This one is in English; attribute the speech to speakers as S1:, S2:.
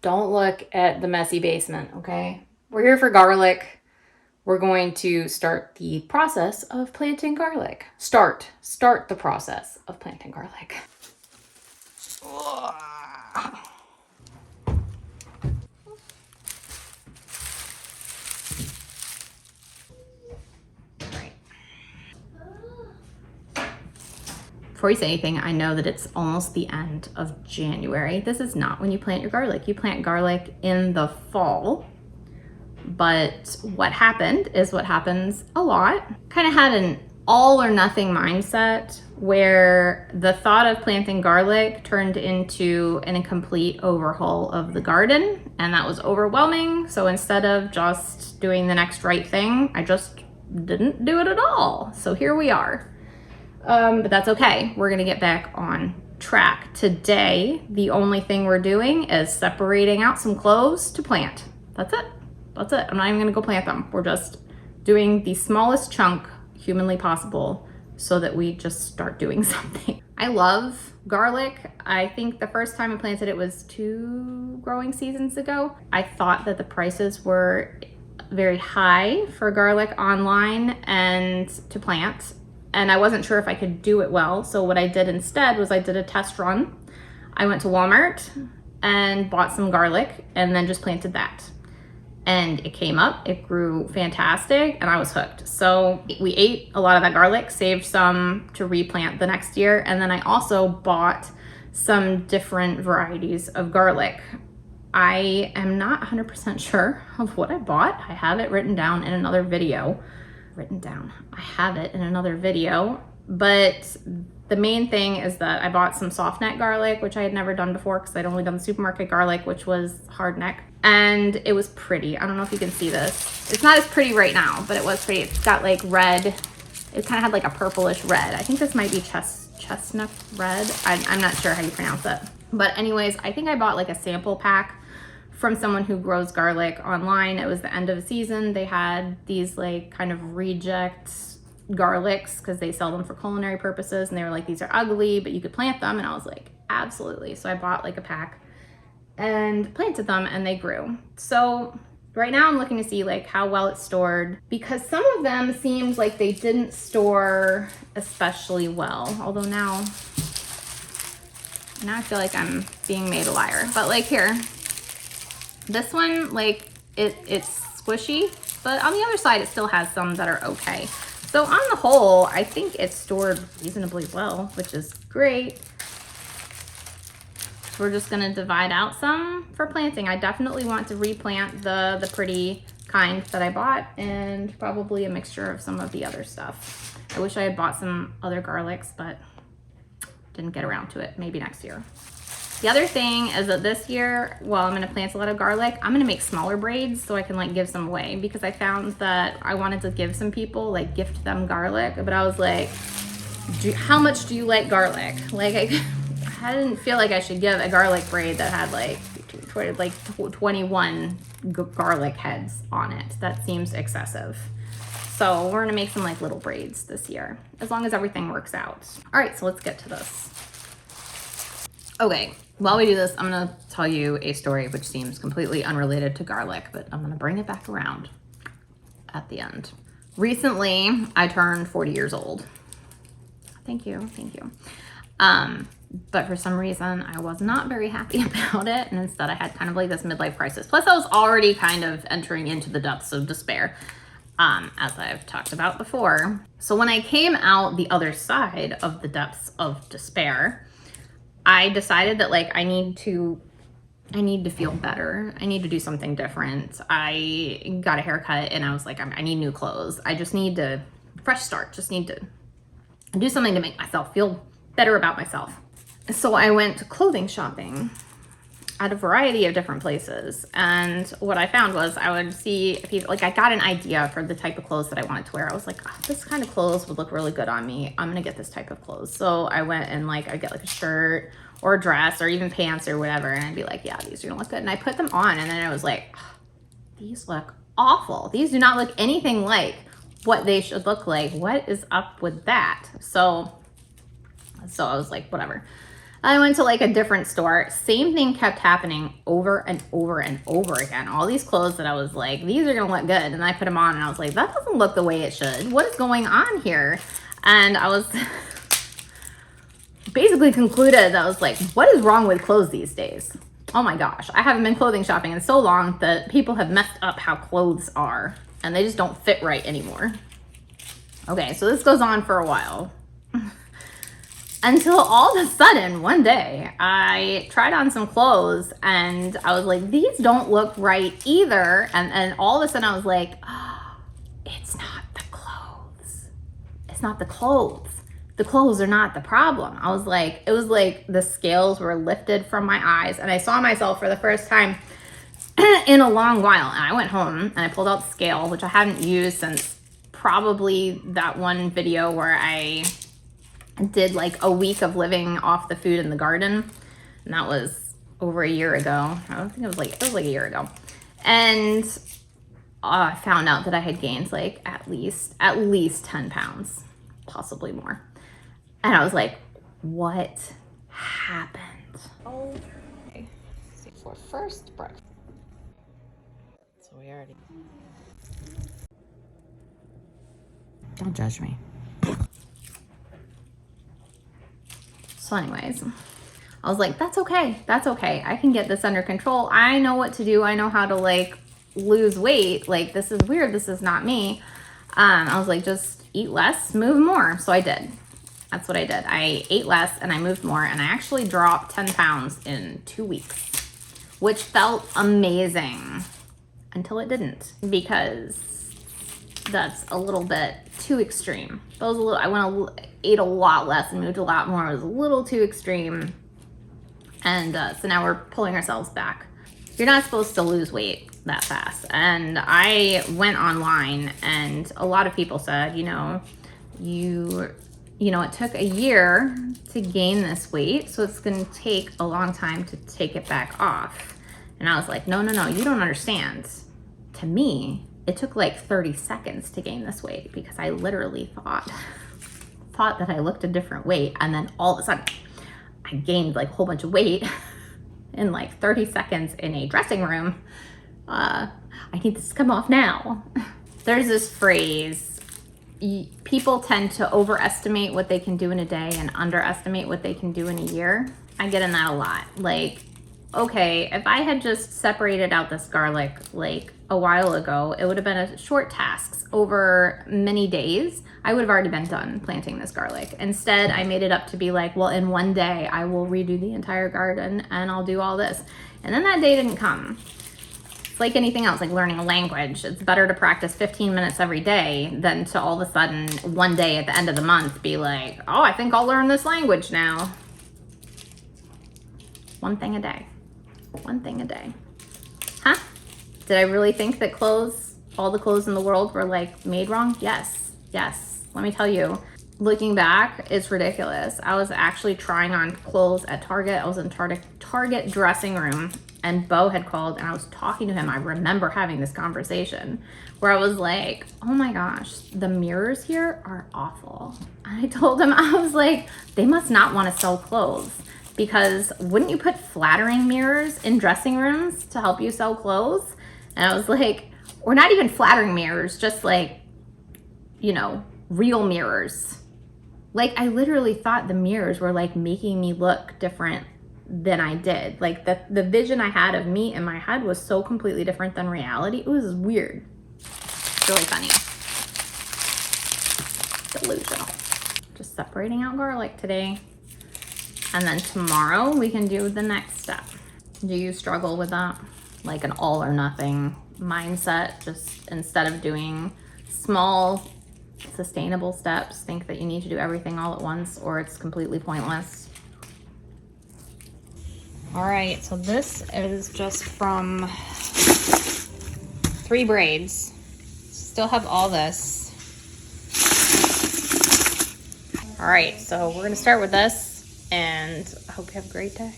S1: Don't look at the messy basement, okay? We're here for garlic. We're going to start the process of planting garlic. Start the process of planting garlic. Before you say anything, I know that it's almost the end of January. This is not when you plant your garlic. You plant garlic in the fall. But what happened is what happens a lot. Kind of had an all or nothing mindset where the thought of planting garlic turned into an incomplete overhaul of the garden, and that was overwhelming. So instead of just doing the next right thing, I just didn't do it at all. So here we are. But that's okay. We're gonna get back on track. Today, the only thing we're doing is separating out some cloves to plant. That's it. That's it. I'm not even gonna go plant them. We're just doing the smallest chunk humanly possible so that we just start doing something. I love garlic. I think the first time I planted it was 2 growing seasons ago. I thought that the prices were very high for garlic online and to plant, and I wasn't sure if I could do it well. So what I did instead was I did a test run. I went to Walmart and bought some garlic and then just planted that. And it came up, it grew fantastic, and I was hooked. So we ate a lot of that garlic, saved some to replant the next year, and then I also bought some different varieties of garlic. I am not 100% sure of what I bought. I have it written down in another video. I have it in another video, but the main thing is that I bought some soft neck garlic, which I had never done before because I'd only done the supermarket garlic, which was hard neck. And it was pretty. I don't know if you can see this. It's not as pretty right now, but it was pretty. It's got like red. It kind of had like a purplish red. I think this might be chestnut red. I'm not sure how you pronounce it. But anyways, I think I bought like a sample pack from someone who grows garlic online. It was the end of the season. They had these like kind of reject garlics because they sell them for culinary purposes, and they were like, these are ugly, but you could plant them. And I was like, absolutely. So I bought like a pack and planted them, and they grew. So right now I'm looking to see like how well it's stored, because some of them seemed like they didn't store especially well. Although now I feel like I'm being made a liar. But like here, this one, like it's squishy, but on the other side it still has some that are okay. So on the whole, I think it's stored reasonably well, which is great. So we're just gonna divide out some for planting. I definitely want to replant the pretty kind that I bought, and probably a mixture of some of the other stuff. I wish I had bought some other garlics, but didn't get around to it. Maybe next year. The other thing is that this year, while I'm gonna plant a lot of garlic, I'm gonna make smaller braids so I can like give some away, because I found that I wanted to give some people, like gift them garlic, but I was like, how much do you like garlic? Like I didn't feel like I should give a garlic braid that had like 21 garlic heads on it. That seems excessive. So we're gonna make some like little braids this year, as long as everything works out. All right, so let's get to this. Okay, while we do this, I'm gonna tell you a story which seems completely unrelated to garlic, but I'm gonna bring it back around at the end. Recently, I turned 40 years old. Thank you. But for some reason, I was not very happy about it, and instead I had kind of like this midlife crisis. Plus, I was already kind of entering into the depths of despair, as I've talked about before. So when I came out the other side of the depths of despair, I decided that like I need to feel better. I need to do something different. I got a haircut, and I was like, I need new clothes. I just need to fresh start. Just need to do something to make myself feel better about myself. So I went clothing shopping at a variety of different places. And what I found was I would see people, like I got an idea for the type of clothes that I wanted to wear. I was like, oh, this kind of clothes would look really good on me. I'm gonna get this type of clothes. So I went and like, I'd get like a shirt or a dress or even pants or whatever. And I'd be like, yeah, these are gonna look good. And I put them on, and then I was like, oh, these look awful. These do not look anything like what they should look like. What is up with that? So I was like, whatever. I went to like a different store. Same thing kept happening over and over and over again. All these clothes that I was like, these are gonna look good. And I put them on and I was like, that doesn't look the way it should. What is going on here? And I was basically concluded that I was like, what is wrong with clothes these days? Oh my gosh, I haven't been clothing shopping in so long that people have messed up how clothes are and they just don't fit right anymore. Okay, so this goes on for a while. Until all of a sudden, one day, I tried on some clothes and I was like, these don't look right either. And all of a sudden I was like, oh, it's not the clothes. It's not the clothes. The clothes are not the problem. I was like, it was like the scales were lifted from my eyes and I saw myself for the first time in a long while. And I went home and I pulled out the scale, which I hadn't used since probably that one video where I did like a week of living off the food in the garden. And that was over a year ago. I don't think it was like a year ago. And I found out that I had gained like at least 10 pounds, possibly more. And I was like, what happened? Okay. For first breakfast. So we already. Don't judge me. So anyways, I was like, that's okay. That's okay. I can get this under control. I know what to do. I know how to like lose weight. Like, this is weird. This is not me. I was like, just eat less, move more. So I did. That's what I did. I ate less and I moved more and I actually dropped 10 pounds in 2 weeks, which felt amazing until it didn't, because that's a little bit too extreme. That was a little, I ate a lot less and moved a lot more. It was a little too extreme. And so now we're pulling ourselves back. You're not supposed to lose weight that fast. And I went online and a lot of people said, it took a year to gain this weight, so it's gonna take a long time to take it back off. And I was like, no, you don't understand. To me, it took like 30 seconds to gain this weight because I literally thought that I looked a different weight, and then all of a sudden I gained like a whole bunch of weight in like 30 seconds in a dressing room. I need this to come off now. There's this phrase, people tend to overestimate what they can do in a day and underestimate what they can do in a year. I get in that a lot. Like, okay, if I had just separated out this garlic like a while ago, it would have been a short task over many days. I would have already been done planting this garlic. Instead, I made it up to be like, well, in one day I will redo the entire garden and I'll do all this. And then that day didn't come. It's like anything else, like learning a language. It's better to practice 15 minutes every day than to all of a sudden one day at the end of the month be like, oh, I think I'll learn this language now. One thing a day. One thing a day. Huh? Did I really think that all the clothes in the world were like made wrong? Yes. Let me tell you, looking back, it's ridiculous. I was actually trying on clothes at Target. I was in Target dressing room and Bo had called and I was talking to him. I remember having this conversation where I was like, oh my gosh, the mirrors here are awful. And I told him, I was like, they must not want to sell clothes, because wouldn't you put flattering mirrors in dressing rooms to help you sell clothes? And I was like, or not even flattering mirrors, just like, real mirrors. Like, I literally thought the mirrors were like making me look different than I did. Like the vision I had of me in my head was so completely different than reality. It was weird. It's really funny. Delusional. Just separating out garlic today. And then tomorrow we can do the next step. Do you struggle with that? Like an all or nothing mindset? Just instead of doing small, sustainable steps, think that you need to do everything all at once, or it's completely pointless. All right, so this is just from 3 braids. Still have all this. All right, so we're gonna start with this, and I hope you have a great day.